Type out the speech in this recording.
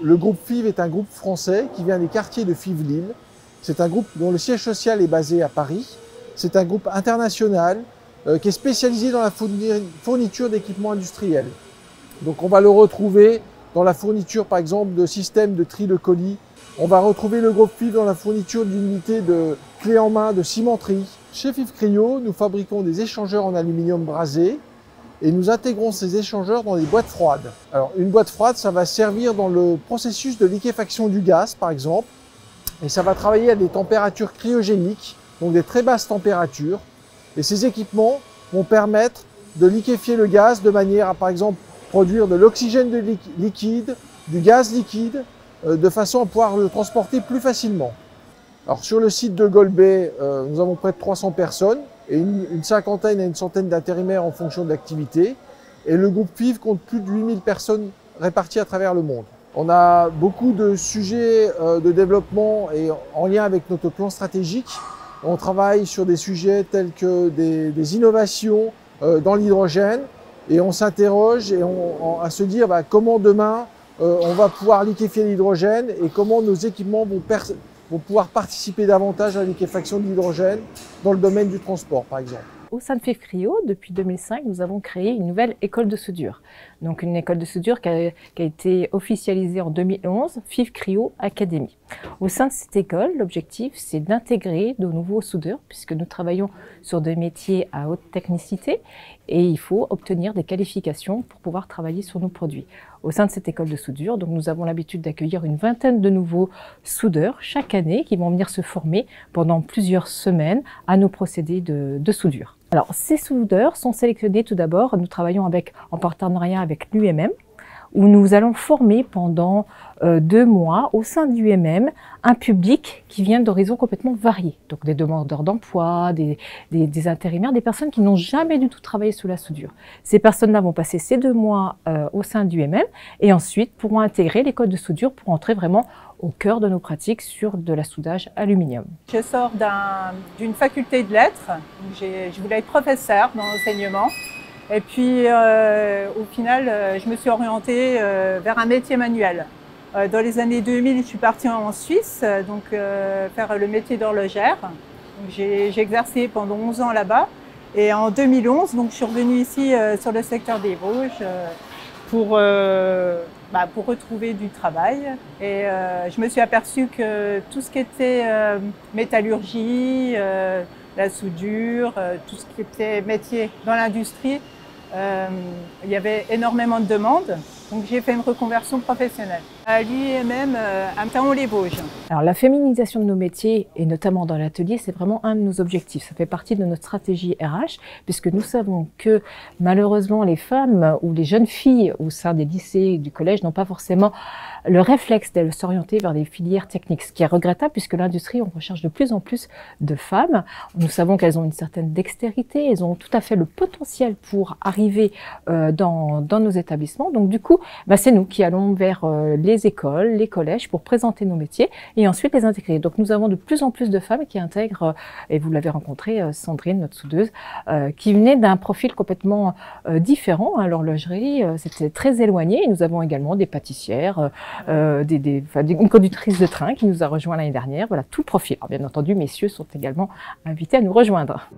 Le groupe FIV est un groupe français qui vient des quartiers de Fives-Lille. C'est un groupe dont le siège social est basé à Paris. C'est un groupe international qui est spécialisé dans la fourniture d'équipements industriels. Donc on va le retrouver dans la fourniture par exemple de systèmes de tri de colis. On va retrouver le groupe FIV dans la fourniture d'unités de clés en main, de cimenterie. Chez FIV Cryo, nous fabriquons des échangeurs en aluminium brasé et nous intégrons ces échangeurs dans des boîtes froides. Alors une boîte froide, ça va servir dans le processus de liquéfaction du gaz par exemple, et ça va travailler à des températures cryogéniques, donc des très basses températures. Et ces équipements vont permettre de liquéfier le gaz de manière à par exemple produire de l'oxygène liquide, du gaz liquide, de façon à pouvoir le transporter plus facilement. Alors sur le site de Golbet, nous avons près de 300 personnes et une cinquantaine à une centaine d'intérimaires en fonction de l'activité. Et le groupe FIV compte plus de 8000 personnes réparties à travers le monde. On a beaucoup de sujets de développement et en lien avec notre plan stratégique. On travaille sur des sujets tels que des innovations dans l'hydrogène et on s'interroge à se dire comment demain on va pouvoir liquéfier l'hydrogène et comment nos équipements vont pouvoir participer davantage à la liquéfaction de l'hydrogène dans le domaine du transport, par exemple. Au sein de FIV Cryo, depuis 2005, nous avons créé une nouvelle école de soudure. Donc une école de soudure qui a été officialisée en 2011, FIV Cryo Academy. Au sein de cette école, l'objectif, c'est d'intégrer de nouveaux soudeurs, puisque nous travaillons sur des métiers à haute technicité et il faut obtenir des qualifications pour pouvoir travailler sur nos produits. Au sein de cette école de soudure, donc nous avons l'habitude d'accueillir une vingtaine de nouveaux soudeurs chaque année qui vont venir se former pendant plusieurs semaines à nos procédés de soudure. Alors, ces soudeurs sont sélectionnés tout d'abord. Nous travaillons en partenariat avec l'UMM, où nous allons former pendant 2 mois au sein de l'UMM un public qui vient d'horizons complètement variés. Donc des demandeurs d'emploi, des intérimaires, des personnes qui n'ont jamais du tout travaillé sous la soudure. Ces personnes-là vont passer ces 2 mois au sein de l'UMM et ensuite pourront intégrer l'école de soudure pour entrer vraiment au cœur de nos pratiques sur de la soudage aluminium. Je sors d'une faculté de lettres. Je voulais être professeure dans l'enseignement. Et puis, au final, je me suis orientée vers un métier manuel. Dans les années 2000, je suis partie en Suisse, donc faire le métier d'horlogère. J'ai exercé pendant 11 ans là-bas. Et en 2011, donc, je suis revenue ici sur le secteur des Vosges pour retrouver du travail. Et je me suis aperçue que tout ce qui était métallurgie, la soudure, tout ce qui était métier dans l'industrie, il y avait énormément de demandes. Donc j'ai fait une reconversion professionnelle à l'UMM à Thaon-les-Vosges. Alors la féminisation de nos métiers, et notamment dans l'atelier, c'est vraiment un de nos objectifs. Ça fait partie de notre stratégie RH, puisque nous savons que malheureusement les femmes ou les jeunes filles au sein des lycées et du collège n'ont pas forcément le réflexe de s'orienter vers des filières techniques, ce qui est regrettable puisque l'industrie, on recherche de plus en plus de femmes. Nous savons qu'elles ont une certaine dextérité, elles ont tout à fait le potentiel pour arriver dans nos établissements. Donc du coup, c'est nous qui allons vers les écoles, les collèges pour présenter nos métiers et ensuite les intégrer. Donc nous avons de plus en plus de femmes qui intègrent, et vous l'avez rencontré, Sandrine, notre soudeuse, qui venait d'un profil complètement différent. L'horlogerie, c'était très éloigné. Et nous avons également des pâtissières, une conductrice de train qui nous a rejoint l'année dernière. Voilà, tout profil. Alors, bien entendu, messieurs sont également invités à nous rejoindre.